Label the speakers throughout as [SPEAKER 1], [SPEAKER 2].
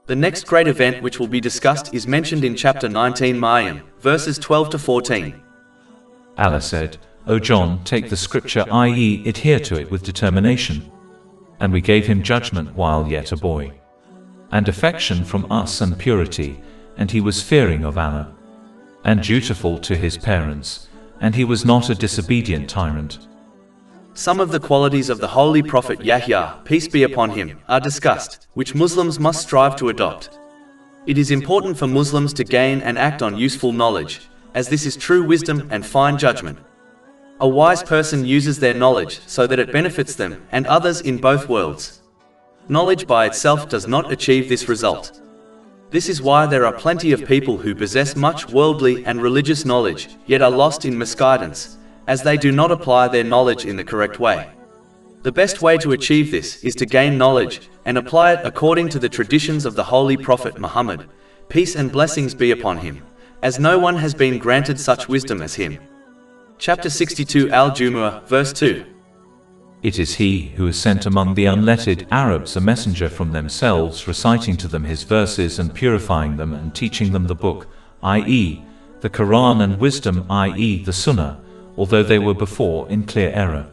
[SPEAKER 1] The next great event which will be discussed is mentioned in chapter 19 Maryam, verses 12 to 14.
[SPEAKER 2] Allah said, O John, take the scripture, i.e., adhere to it with determination. And we gave him judgment while yet a boy, and affection from us and purity, and he was fearing of Allah, and dutiful to his parents, and he was not a disobedient tyrant.
[SPEAKER 1] Some of the qualities of the Holy Prophet Yahyah, peace be upon him, are discussed, which Muslims must strive to adopt. It is important for Muslims to gain and act on useful knowledge, as this is true wisdom and fine judgment. A wise person uses their knowledge so that it benefits them and others in both worlds. Knowledge by itself does not achieve this result. This is why there are plenty of people who possess much worldly and religious knowledge, yet are lost in misguidance, as they do not apply their knowledge in the correct way. The best way to achieve this is to gain knowledge and apply it according to the traditions of the Holy Prophet Muhammad, peace and blessings be upon him, as no one has been granted such wisdom as him. Chapter 62 Al-Jumu'ah, verse 2.
[SPEAKER 2] It is he who has sent among the unlettered Arabs a messenger from themselves, reciting to them his verses and purifying them and teaching them the book, i.e., the Quran, and wisdom, i.e., the Sunnah, although they were before in clear error.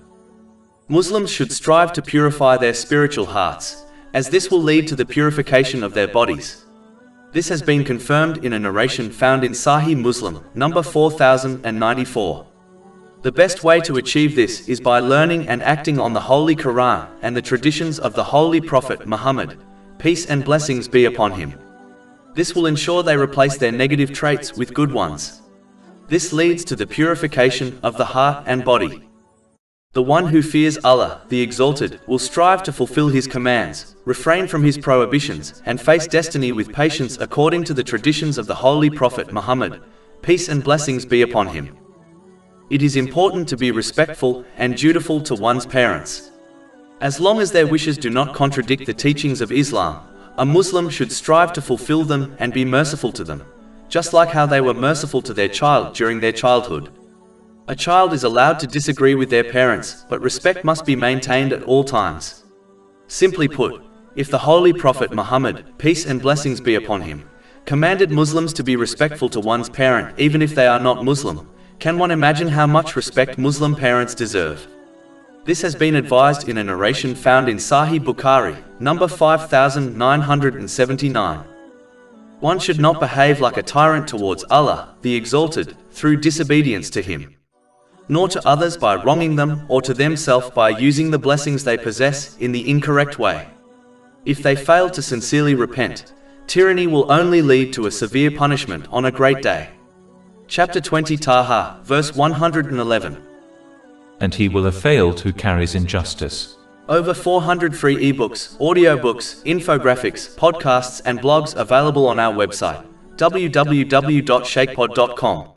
[SPEAKER 1] Muslims should strive to purify their spiritual hearts, as this will lead to the purification of their bodies. This has been confirmed in a narration found in Sahih Muslim, number 4094. The best way to achieve this is by learning and acting on the Holy Quran and the traditions of the Holy Prophet Muhammad, peace and blessings be upon him. This will ensure they replace their negative traits with good ones. This leads to the purification of the heart and body. The one who fears Allah, the Exalted, will strive to fulfill His commands, refrain from His prohibitions, and face destiny with patience according to the traditions of the Holy Prophet Muhammad, peace and blessings be upon him. It is important to be respectful and dutiful to one's parents. As long as their wishes do not contradict the teachings of Islam, a Muslim should strive to fulfill them and be merciful to them, just like how they were merciful to their child during their childhood. A child is allowed to disagree with their parents, but respect must be maintained at all times. Simply put, if the Holy Prophet Muhammad, peace and blessings be upon him, commanded Muslims to be respectful to one's parent even if they are not Muslim, can one imagine how much respect Muslim parents deserve? This has been advised in a narration found in Sahih Bukhari, number 5979. One should not behave like a tyrant towards Allah, the Exalted, through disobedience to Him, nor to others by wronging them, or to themselves by using the blessings they possess in the incorrect way. If they fail to sincerely repent, tyranny will only lead to a severe punishment on a great day. Chapter 20 Taha, verse 111.
[SPEAKER 2] And he will have failed who carries injustice.
[SPEAKER 1] Over 400 free ebooks, audiobooks, infographics, podcasts and blogs available on our website, www.shaykhpod.com.